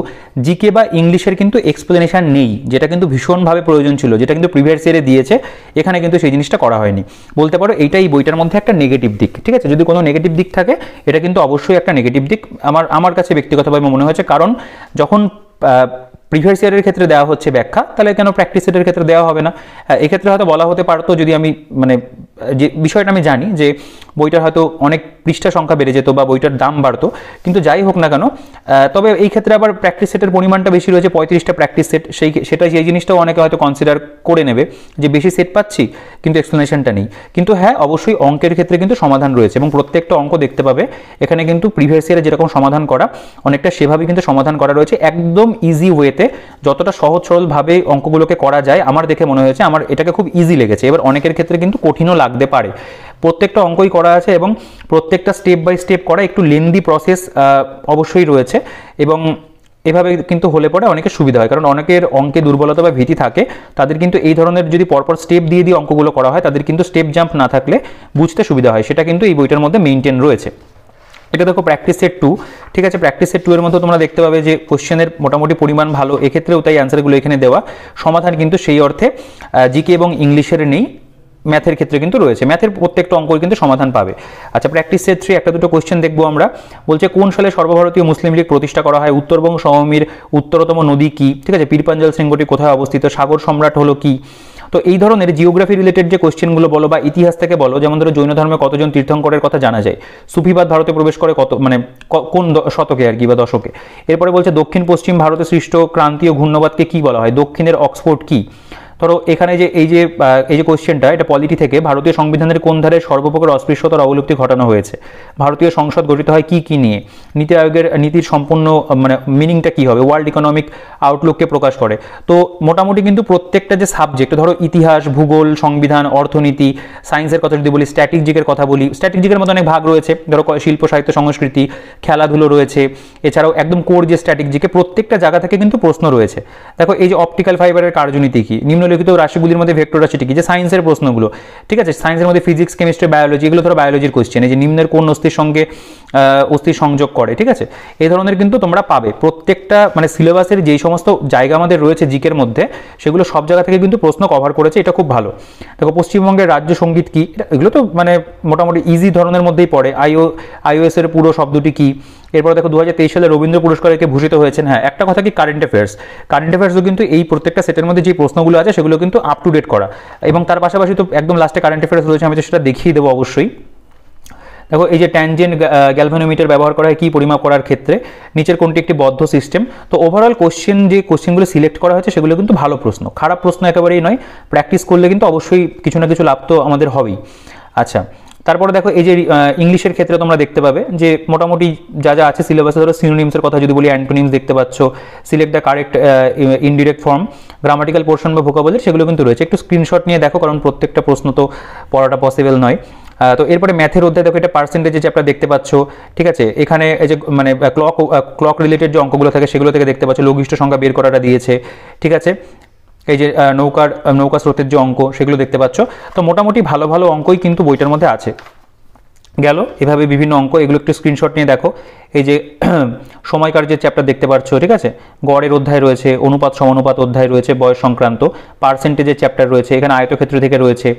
S1: জিকে বা ইংলিশের কিন্তু এক্সপ্লেনেশন নেই, যেটা কিন্তু ভীষণভাবে প্রয়োজন ছিল, যেটা কিন্তু প্রিভিয়াস ইয়ারে দিয়েছে, এখানে কিন্তু সেই জিনিসটা করা হয়নি। বলতে পারো এইটাই বইটার মধ্যে একটা নেগেটিভ দিক, ঠিক আছে। যদি কোনো নেগেটিভ দিক থাকে, এটা কিন্তু অবশ্যই একটা নেগেটিভ দিক আমার কাছে ব্যক্তিগতভাবে মনে হয়েছে। কারণ যখন প্রিভিয়াস ইয়ারের ক্ষেত্রে দেওয়া হচ্ছে ব্যাখ্যা, তাহলে কেন প্র্যাকটিস সেটের ক্ষেত্রে দেওয়া হবে না? এক্ষেত্রে হয়তো বলা হতে পারতো, যদি আমি মানে যে বিষয়টা আমি জানি যে বইটার হয়তো অনেক পৃষ্ঠা সংখ্যা বেড়ে যেত বা বইটার দাম বাড়তো, কিন্তু যাই হোক না কেন, তবে এই ক্ষেত্রে আবার প্র্যাকটিস সেটের পরিমাণটা বেশি রয়েছে, 35টা প্র্যাকটিস সেট। সেই জিনিসটাও অনেকে হয়তো কনসিডার করে নেবে যে বেশি সেট পাচ্ছি কিন্তু এক্সপ্লেনেশনটা নেই। কিন্তু হ্যাঁ, অবশ্যই অঙ্কের ক্ষেত্রে কিন্তু সমাধান রয়েছে এবং প্রত্যেকটা অঙ্ক দেখতে পাবে এখানে কিন্তু প্রিভিয়াস ইয়ারে যেরকম সমাধান করা, অনেকটা সেভাবে কিন্তু সমাধান করা রয়েছে, একদম ইজি ওয়েতে। যতটা সহজ সরলভাবে অঙ্কগুলোকে করা যায় আমার দেখে মনে হয়েছে, আমার এটাকে খুব ইজি লেগেছে। এবার অনেকের ক্ষেত্রে কিন্তু কঠিনও লাগতে পারে। প্রত্যেকটা অঙ্কই করা আছে এবং প্রত্যেকটা স্টেপ বাই স্টেপ করা, একটু লেন্দি প্রসেস অবশ্যই রয়েছে, এবং এভাবে কিন্তু হলে পরে অনেকের সুবিধা হয়। কারণ অনেকের অঙ্কে দুর্বলতা বা ভীতি থাকে, তাদের কিন্তু এই ধরনের যদি পরপর স্টেপ দিয়ে অঙ্কগুলো করা হয়, তাদের কিন্তু স্টেপ জাম্প না থাকলে বুঝতে সুবিধা হয়। সেটা কিন্তু এই বইটার মধ্যে মেইনটেইন রয়েছে। এটা দেখো প্র্যাকটিস সেট 2, ঠিক আছে। প্র্যাকটিস সেট 2 এর মধ্যে তোমরা দেখতে পাবে যে কোশ্চেনের মোটামুটি পরিমাণ ভালো, এক্ষেত্রেও তাই অ্যান্সারগুলো এখানে দেওয়া। সমাধান কিন্তু সেই অর্থে জিকে এবং ইংলিশের নেই, ম্যাথের ক্ষেত্রে কিন্তু রয়েছে। ম্যাথের প্রত্যেকটা অঙ্কই কিন্তু সমাধান পাবে। আচ্ছা, প্র্যাকটিস সেট 3 একটা দুটো কোশ্চেন দেখবো আমরা। বলছে কোন সালে সর্বভারতীয় মুসলিম লীগ প্রতিষ্ঠা করা হয়? উত্তরবঙ্গ সমভূমির উত্তরতম নদী কি, ঠিক আছে। পীরপাঞ্জাল শৃঙ্গটি কোথায় অবস্থিত? সাগর সম্রাট হলো কি? তো এই ধরনের জিওগ্রাফি রিলেটেড যে কোশ্চেনগুলো বলো বা ইতিহাস থেকে বলো, যেমন ধরো জৈন ধর্মে কতজন তীর্থঙ্করের কথা জানা যায়, সুফিবাদ ভারতে প্রবেশ করে কত, মানে কোন শতকে আর কি বা দশকে। এরপরে বলছে দক্ষিণ পশ্চিম ভারতে সৃষ্ট ক্রান্তীয় ঘূর্ণবাদকে কি বলা হয়? দক্ষিণের অক্সফোর্ড কি? ধরো এখানে যে এই যে কোশ্চেনটা, এটা পলিটি থেকে, ভারতীয় সংবিধানের কোন ধারে সর্বপ্রকার অস্পৃশ্যতার অবলুপ্তি ঘটানো হয়েছে? ভারতীয় সংসদ গঠিত হয় কি নিয়ে? নীতি আয়োগের নীতির সম্পূর্ণ মানে মিনিংটা কি হবে? ওয়ার্ল্ড ইকোনমিক আউটলুককে প্রকাশ করে। তো মোটামুটি কিন্তু প্রত্যেকটা যে সাবজেক্ট, ধরো ইতিহাস, ভূগোল, সংবিধান, অর্থনীতি, সায়েন্সের কথা যদি বলি, স্ট্র্যাটেজিকের কথা বলি, স্ট্র্যাটেজিকের মধ্যে অনেক ভাগ রয়েছে। ধরো শিল্প, সাহিত্য, সংস্কৃতি, খেলাধুলো রয়েছে। এছাড়াও একদম কোর যে স্ট্র্যাটেজিকে, প্রত্যেকটা জায়গা থেকে কিন্তু প্রশ্ন রয়েছে। দেখো এই যে অপটিক্যাল ফাইবারের কার্যনীতি কি, নিম্নলিখিত রাশিগুলির মধ্যে ভেক্টর রাশিটি কি, যে সায়েন্সের প্রশ্নগুলো, ঠিক আছে। সায়েন্সের মধ্যে ফিজিক্স, কেমিস্ট্রি, বায়োলজি, এগুলো ধরো বায়োলজির কোশ্চেন। এই যে নিম্নের কোন অস্থির সঙ্গে অস্থির সংযোগ করে, ঠিক আছে। এই ধরনের কিন্তু তোমরা পাবে প্রত্যেকটা মানে সিলেবাসের যেই সমস্ত জায়গা আমাদের রয়েছে জিকের মধ্যে, সেগুলো সব জায়গা থেকে কিন্তু প্রশ্ন কভার করেছে, এটা খুব ভালো। দেখো পশ্চিমবঙ্গের রাজ্য সঙ্গীত কি, এগুলো তো মানে মোটামুটি ইজি ধরনের মধ্যেই পড়ে। আইওএস এর পুরো শব্দটি কি? এরপর দেখো 2023 সালে রবীন্দ্র পুরস্কারকে ভূষিত হয়েছেন। হ্যাঁ, একটা কথা কি, কারেন্ট অ্যাফেয়ার্সও কিন্তু এই প্রত্যেকটা সেটের মধ্যে যে প্রশ্নগুলো আছে সেগুলো কিন্তু আপ টু ডেট করা, এবং তার পাশাপাশি তো একদম লাস্টে কারেন্ট অ্যাফেয়ার্স রয়েছে, আমি তো সেটা দেখিয়ে দেবো অবশ্যই। দেখো এই যে ট্যানজেন্ট গ্যালভানোমিটার ব্যবহার করা হয় কি পরিমাপ করার ক্ষেত্রে? নিচের কোনটি একটি বদ্ধ সিস্টেম? তো ওভারঅল যে কোশ্চেনগুলো সিলেক্ট করা হয়েছে সেগুলো কিন্তু ভালো প্রশ্ন, খারাপ প্রশ্ন একেবারেই নয়। প্র্যাকটিস করলে কিন্তু অবশ্যই কিছু না কিছু লাভ তো আমাদের হবেই। আচ্ছা, তারপরে দেখো এই যে ইংলিশের ক্ষেত্রে তোমরা দেখতে পাবে যে মোটামুটি যা আছে সিলেবাসে, ধরো সিনোনিমসের কথা যদি বলি, অ্যান্টোনিমস দেখতে পাচ্ছ, select the correct indirect form, grammatical portion বা ভোকাবুলারি, সেগুলো কিন্তু রয়েছে। একটু স্ক্রিনশট নিয়ে দেখো, কারণ প্রত্যেকটা প্রশ্ন তো পড়াটা পসিবল নয়। তো এরপরে ম্যাথের অধ্যায় দেখো, এটা পার্সেন্টেজে চ্যাপ্টার দেখতে পাচ্ছ, ঠিক আছে। এখানে এই যে মানে ক্লক রিলেটেড যে অঙ্কগুলো থাকে সেগুলো থেকে দেখতে পাচ্ছ, লঘিষ্ঠ সংখ্যা বের করাটা দিয়েছে, ঠিক আছে। এই যে নৌকা স্রোতের যে অঙ্ক, সেগুলো দেখতে পাচ্ছ। তো মোটামুটি ভালো ভালো অঙ্কই কিন্তু বইটার মধ্যে আছে। গেল এভাবে বিভিন্ন অঙ্ক, এগুলো একটু স্ক্রিনশট নিয়ে দেখো। এই যে সময়কার যে চ্যাপ্টার দেখতে পাচ্ছ, ঠিক আছে, গড়ের অধ্যায় রয়েছে, অনুপাত সমানুপাত অধ্যায় রয়েছে, বয়স সংক্রান্ত, পার্সেন্টেজের চ্যাপ্টার রয়েছে, এখানে আয়তক্ষেত্র থেকে রয়েছে,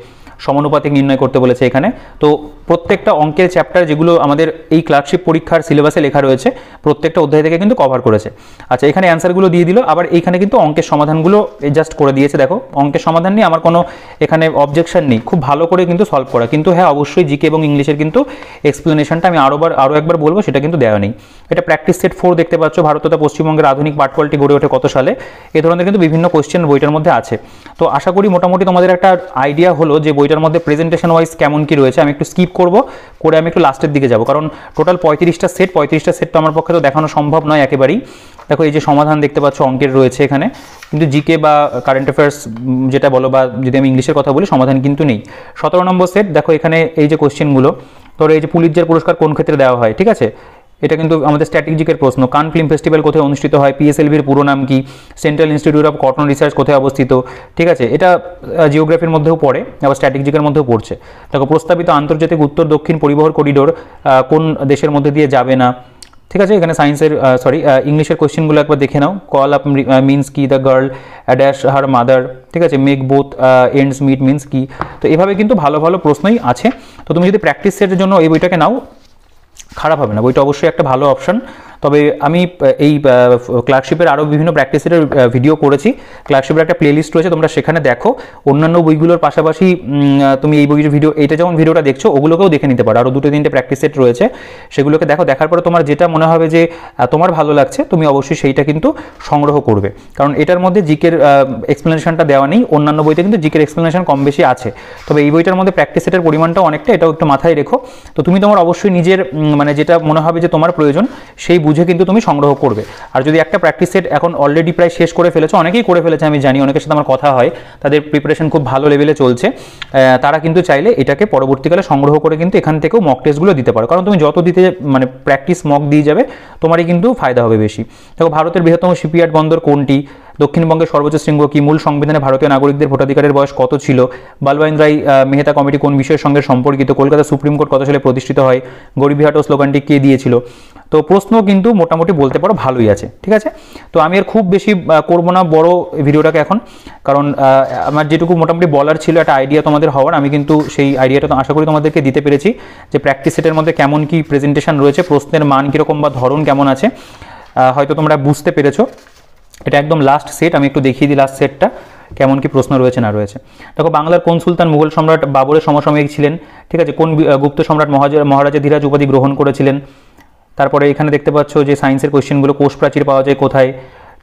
S1: সমানুপাতিক নির্ণয় করতে বলেছে এখানে। তো প্রত্যেকটা অঙ্কের চ্যাপ্টার যেগুলো আমাদের এই ক্লার্কশিপ পরীক্ষার সিলেবাসে লেখা রয়েছে প্রত্যেকটা অধ্যায় থেকে কিন্তু কভার করেছে। আচ্ছা, এখানে অ্যান্সারগুলো দিয়ে দিল, আবার এইখানে কিন্তু অঙ্কের সমাধানগুলো জাস্ট করে দিয়েছে। দেখো অঙ্কের সমাধান নিয়ে আমার কোনো এখানে অবজেকশন নেই, খুব ভালো করে কিন্তু সলভ করা। কিন্তু হ্যাঁ, অবশ্যই জিকে এবং ইংলিশের কিন্তু এক্সপ্লেনেশনটা আমি আরও একবার বলবো, সেটা কিন্তু দেওয়া নেই। এটা প্র্যাকটিস সেট 4 দেখতে পাচ্ছ, ভারত তথা পশ্চিমবঙ্গের আধুনিক পাটকলটি গড়ে ওঠে কত সালে। এ ধরনের কিন্তু বিভিন্ন কোয়েশ্চেন বইটার মধ্যে আছে। তো আশা করি মোটামুটি তোমাদের একটা আইডিয়া হলো যে বইটার মধ্যে প্রেজেন্টেশন ওয়াইজ কেমন কি রয়েছে। আমি একটু স্কিপ করব, করে আমি একটু লাস্টের দিকে যাব, কারণ টোটাল 35টা সেট তো আমার পক্ষে তো দেখানো সম্ভব নয় একেবারেই। দেখো এই যে সমাধান দেখতে পাচ্ছ অঙ্কের রয়েছে এখানে, কিন্তু জিকে বা কারেন্ট অ্যাফেয়ার্স যেটা বলো, বা যদি আমি ইংলিশের কথা বলি, সমাধান কিন্তু নেই। 17 নম্বর সেট দেখো এখানে এই যে কোয়েশ্চেনগুলো, ধরো এই যে পুলিৎজার পুরস্কার কোন ক্ষেত্রে দেওয়া হয়, ঠিক আছে, এটা কিন্তু আমাদের স্ট্র্যাটেজিকের প্রশ্ন। কান ফিল্ম ফেস্টিভ্যাল কোথায় অনুষ্ঠিত হয়, পিএসএলভির পুরো নাম কি, central institute of cotton research কোথায় অবস্থিত, ঠিক আছে, এটা জিওগ্রাফির মধ্যেও পড়ে, আবার স্ট্র্যাটেজিকের মধ্যেও পড়ছে। দেখো প্রস্তাবিত আন্তর্জাতিক উত্তর দক্ষিণ পরিবহন করিডোর কোন দেশের মধ্যে দিয়ে যাবে না, ঠিক আছে। এখানে সায়েন্সের ইংলিশের কোয়েশ্চেনগুলো একবার দেখে নাও। কল আপ মিনস কি, the girl dash her mother, ঠিক আছে, make both ends meet means কি। তো এভাবে কিন্তু ভালো ভালো প্রশ্নই আছে। তো তুমি যদি প্র্যাকটিস সেটের জন্য এই বইটাকে নাও, খারাপ হবে না, বইটা অবশ্যই একটা ভালো অপশন। তবে আমি এই ক্লার্কশিপের আরও বিভিন্ন প্র্যাকটিসের ভিডিও করেছি, ক্লার্কশিপের একটা প্লেলিস্ট রয়েছে, তোমরা সেখানে দেখো। অন্যান্য বইগুলোর পাশাপাশি তুমি এই বইয়ের ভিডিও, এইটা যেমন ভিডিওটা দেখছো, ওগুলোকেও দেখে নিতে পারো। আরও 2-3টে প্র্যাকটিস সেট রয়েছে, সেগুলোকে দেখো। দেখার পরে তোমার যেটা মনে হবে যে তোমার ভালো লাগছে, তুমি অবশ্যই সেইটা কিন্তু সংগ্রহ করবে, কারণ এটার মধ্যে জিকের এক্সপ্লেনেশনটা দেওয়া নেই। অন্যান্য বইতে কিন্তু জিকের এক্সপ্লেনেশন কম বেশি আছে, তবে এই বইটার মধ্যে প্র্যাকটিস সেটের পরিমাণটা অনেকটা, এটাও একটু মাথায় রেখো। তো তুমি তোমার অবশ্যই নিজের মানে যেটা মনে হবে যে তোমার প্রয়োজন, সেই বুঝে কিন্তু তুমি সংগ্রহ করবে। আর যদি একটা প্র্যাকটিস সেট এখন অলরেডি প্রায় শেষ করে ফেলেছো, অনেকেই করে ফেলেছে আমি জানি, অনেকের সাথে আমার কথা হয়, তাদের প্রিপারেশন খুব ভালো লেভেলে চলছে, তারা কিন্তু চাইলে এটাকে পরবর্তীকালে সংগ্রহ করে কিন্তু এখান থেকেও মক টেস্টগুলো দিতে পারো, কারণ তুমি যত দিতে মানে প্র্যাকটিস মক দিয়ে যাবে, তোমারই কিন্তু ফায়দা হবে বেশি। দেখো ভারতের বৃহত্তম শিপইয়ার্ড বন্দর কোনটি, দক্ষিণবঙ্গের সর্বোচ্চ শৃঙ্গ কি, মূল সংবিধানে ভারতীয় নাগরিকদের ভোটাধিকারের বয়স কত ছিল, বালবাইন রায় মেহতা কমিটি কোন বিষয়ের সঙ্গে সম্পর্কিত, কলকাতা সুপ্রিম কোর্ট কত সালে প্রতিষ্ঠিত হয়, গরিবি হাটো স্লোগানটি কে দিয়েছিল। তো প্রশ্ন কিন্তু মোটামুটি বলতে পারো ভালোই আছে, ঠিক আছে। তো আমি আর খুব বেশি করবো না বড় ভিডিওটাকে এখন, কারণ আমার যেটুকু মোটামুটি বলার ছিল একটা আইডিয়া তোমাদের হওয়ার, আমি কিন্তু সেই আইডিয়াটা তো আশা করি তোমাদেরকে দিতে পেরেছি, যে প্র্যাকটিস সেটের মধ্যে কেমন কি প্রেজেন্টেশন রয়েছে, প্রশ্নের মান কীরকম বা ধরন কেমন আছে, হয়তো তোমরা বুঝতে পেরেছো। এটা একদম লাস্ট সেট, আমি একটু দেখিয়ে দিই লাস্ট সেটটা কেমন কি প্রশ্ন রয়েছে না রয়েছে। দেখো বাংলার কোন সুলতান মুঘল সম্রাট বাবরের সমসাময়িক ছিলেন, ঠিক আছে, কোন গুপ্ত সম্রাট মহারাজা ধীরাজ উপাধি গ্রহণ করেছিলেন। তারপরে এখানে দেখতে পাচ্ছ যে সায়েন্সের কোয়েশ্চেনগুলো, কোষ প্রাচীর পাওয়া যায় কোথায়,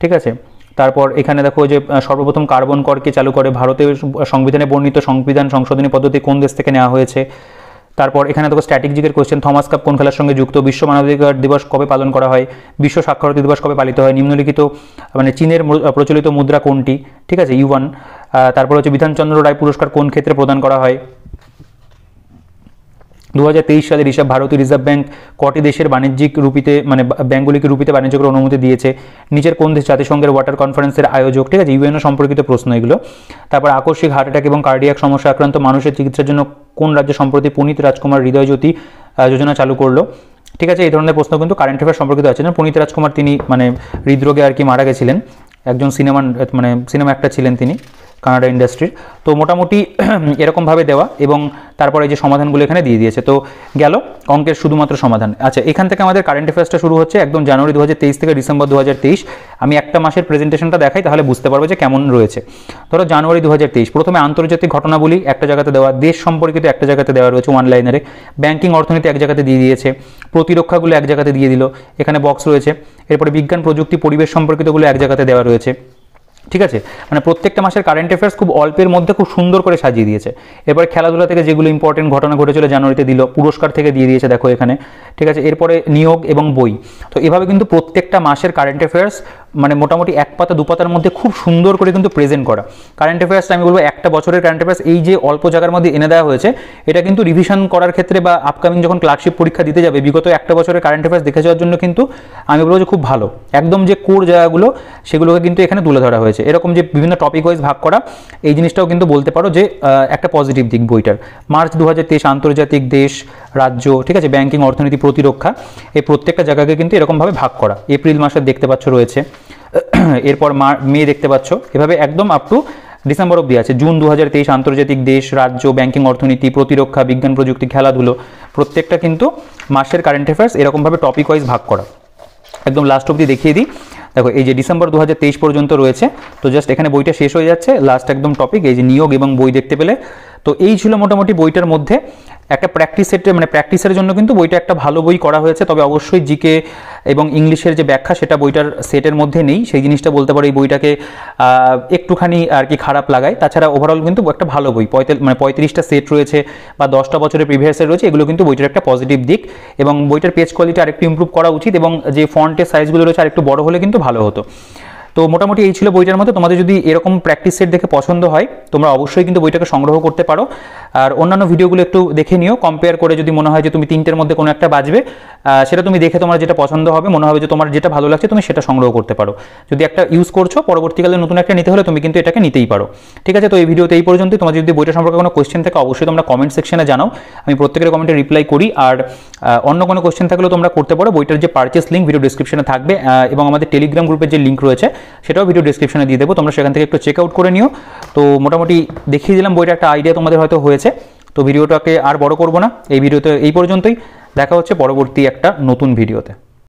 S1: ঠিক আছে। তারপর এখানে দেখো যে সর্বপ্রথম কার্বন করকে চালু করে ভারতের সংবিধানে বর্ণিত সংবিধান সংশোধনী পদ্ধতি কোন দেশ থেকে নেওয়া হয়েছে। তারপর এখানে দেখো স্ট্র্যাটেজিকের কোয়েশ্চেন, থমাস কাপ কোন খেলার সঙ্গে যুক্ত, বিশ্ব মানবাধিকার দিবস কবে পালন করা হয়, বিশ্ব সাক্ষরতা দিবস কবে পালিত হয়, নিম্নলিখিত মানে চীনের প্রচলিত মুদ্রা কোনটি, ঠিক আছে, ইউয়ান। তারপর হচ্ছে বিধানচন্দ্র রায় পুরস্কার কোন ক্ষেত্রে প্রদান করা হয়। 2023 সালে ভারতীয় রিজার্ভ ব্যাংক কটি দেশের বাণিজ্যিক রুপিতে মানে ব্যাংকগুলিকে রুপিতে বাণিজ্য করার অনুমতি দিয়েছে, নিচের কোন দেশ জাতিসংঘের ওয়াটার কনফারেন্সের আয়োজক, ঠিক আছে, ইউএনও সম্পর্কিত প্রশ্ন এগুলো। তারপর আকস্মিক হার্ট অ্যাটাক এবং কার্ডিয়াক সমস্যা আক্রান্ত মানুষের চিকিৎসার জন্য কোন রাজ্য সম্প্রতি পুনিত রাজকুমার হৃদয়জ্যোতি যোজনা চালু করলো, ঠিক আছে। এই ধরনের প্রশ্ন কিন্তু কারেন্ট অ্যাফেয়ার সম্পর্কিত আছে না। পুনিত রাজকুমার তিনি মানে হৃদরোগে আর কি মারা গেছিলেন, একজন সিনেমা অ্যাক্টর ছিলেন তিনি কানাডা ইন্ডাস্ট্রির। তো মোটামুটি এরকমভাবে দেওয়া, এবং তারপরে যে সমাধানগুলো এখানে দিয়ে দিয়েছে। তো গেল অঙ্কের শুধুমাত্র সমাধান। আচ্ছা, এখান থেকে আমাদের কারেন্ট অ্যাফেয়ার্সটা শুরু হচ্ছে একদম জানুয়ারি 2023 থেকে ডিসেম্বর 2023। আমি একটা মাসের প্রেজেন্টেশনটা দেখাই, তাহলে বুঝতে পারবে যে কেমন রয়েছে। ধরো জানুয়ারি 2023, প্রথমে আন্তর্জাতিক ঘটনাবলী একটা জায়গাতে দেওয়া, দেশ সম্পর্কিত একটা জায়গাতে দেওয়া রয়েছে ওয়ান লাইনারে, ব্যাংকিং অর্থনীতি এক জায়গাতে দিয়ে দিয়েছে, প্রতিরক্ষাগুলো এক জায়গাতে দিয়ে দিল, এখানে বক্স রয়েছে। এরপরে বিজ্ঞান প্রযুক্তি পরিবেশ সম্পর্কিতগুলো এক জায়গাতে দেওয়া রয়েছে, ঠিক আছে। মানে প্রত্যেকটা মাসের কারেন্ট অ্যাফেয়ার্স খুব অল্পের মধ্যে খুব সুন্দর করে সাজিয়ে দিয়েছে। এরপরে খেলাধুলা থেকে যেগুলো ইম্পর্টেন্ট ঘটনা ঘটেছিল জানুয়ারিতে দিল, পুরস্কার থেকে দিয়ে দিয়েছে দেখো এখানে, ঠিক আছে। এরপরে নিয়োগ এবং বই। তো এভাবে কিন্তু প্রত্যেকটা মাসের কারেন্ট অ্যাফেয়ার্স মানে মোটামুটি এক পাতা দু পাতার মধ্যে খুব সুন্দর করে কিন্তু প্রেজেন্ট করা। কারেন্ট অ্যাফেয়ার্সটা আমি বলবো একটা বছরের কারেন্ট অ্যাফেয়ার্স এই যে অল্প জায়গার মধ্যে এনে দেওয়া হয়েছে, এটা কিন্তু রিভিশন করার ক্ষেত্রে বা আপকামিং যখন ক্লার্কশিপ পরীক্ষা দিতে যাবে বিগত একটা বছরের কারেন্ট অ্যাফেয়ার্স দেখে যাওয়ার জন্য কিন্তু আমি বলবো যে খুব ভালো। একদম যে কোর জায়গাগুলো সেগুলোকে কিন্তু এখানে তুলে ধরা হয়েছে। এরকম যে বিভিন্ন টপিক ওয়াইজ ভাগ করা, এই জিনিসটাও কিন্তু বলতে পারো যে একটা পজিটিভ দিক বইটার। মার্চ 2023 আন্তর্জাতিক দেশ, রাজ্য, ঠিক আছে, ব্যাংকিং, অর্থনীতি, প্রতিরক্ষা, এই প্রত্যেকটা জায়গাকে কিন্তু এরকমভাবে ভাগ করা। এপ্রিল মাসের দেখতে পাচ্ছ রয়েছে, এরপর মে দেখতে পাচ্ছ, এভাবে একদম আপ টু ডিসেম্বর অবধি আছে। জুন 2023 আন্তর্জাতিক, দেশ, রাজ্য, ব্যাংকিং, অর্থনীতি, প্রতিরক্ষা, বিজ্ঞান প্রযুক্তি, খেলাধুলো, প্রত্যেকটা কিন্তু মাসের কারেন্ট অ্যাফেয়ার্স এরকমভাবে টপিক ওয়াইজ ভাগ করা। একদম লাস্ট অবধি দেখিয়ে দিই, দেখো এই যে ডিসেম্বর 2023 পর্যন্ত রয়েছে, তো জাস্ট এখানে বইটা শেষ হয়ে যাচ্ছে, লাস্ট একদম টপিক এই যে নিয়োগ এবং বই দেখতে পেলে। তো এই ছিল মোটামুটি বইটার মধ্যে একটা প্র্যাকটিস সেট, মানে প্র্যাকটিসের জন্য কিন্তু বইটা একটা ভালো বই করা হয়েছে। তবে অবশ্যই জিকে এবং ইংলিশের যে ব্যাখ্যা সেটা বইটার সেটের মধ্যে নেই, সেই জিনিসটা বলতে পারো এই বইটাকে একটুখানি আর কি খারাপ লাগায়। তাছাড়া ওভারঅল কিন্তু একটা ভালো বই, 35টা সেট রয়েছে বা 10টা বছরের প্রিভিয়াস সেট রয়েছে, এগুলো কিন্তু বইটার একটা পজিটিভ দিক। এবং বইটার পেজ কোয়ালিটি আরেকটু ইমপ্রুভ করা উচিত, এবং যে ফন্টের সাইজগুলো রয়েছে আরেকটু বড় হলে কিন্তু ভালো হতো। তো মোটামুটি এই ছিল বইটার মধ্যে। তোমাদের যদি এরকম প্র্যাকটিস সেট দেখে পছন্দ হয় তোমরা অবশ্যই কিন্তু বইটাকে সংগ্রহ করতে পারো। আর অন্যান্য ভিডিওগুলো একটু দেখে নিও, কম্পেয়ার করে যদি মনে হয় যে তুমি 3টের মধ্যে কোনো একটা বাজবে, সেটা তুমি দেখে তোমার যেটা পছন্দ হবে, মনে হবে যে তোমার যেটা ভালো লাগছে তুমি সেটা সংগ্রহ করতে পারো। যদি একটা ইউজ করছো, পরবর্তীকালে নতুন একটা নিতে হলে তুমি কিন্তু এটাকে নিতেই পারো। ঠিক আছে, তো এই ভিডিওতে এই পর্যন্তই। তোমার যদি বইটা সম্পর্কে কোনো কোয়েশ্চেন থাকে অবশ্যই তোমরা কমেন্ট সেকশনে জানাও, আমি প্রত্যেকের কমেন্টে রিপ্লাই করি। আর অন্য কোনো কোয়েশ্চেন থাকলেও তোমরা করতে পারো। বইটার যে পারচেস লিঙ্ক ভিডিও ডিসক্রিপশনে থাকবে, এবং আমাদের টেলিগ্রাম গ্রুপের যে লিঙ্ক রয়েছে সেটাও ভিডিও ডিসক্রিপশনে দিয়ে দেবো, তোমরা সেখান থেকে একটু চেক আউট করে নিও। তো মোটামুটি দেখিয়ে দিলাম, বইটা একটা আইডিয়া তোমাদের হয়তো হয়েছে। তো ভিডিওটাকে আর বড় করবো না, এই ভিডিওতে এই পর্যন্তই। দেখা হচ্ছে পরবর্তী একটা নতুন ভিডিওতে।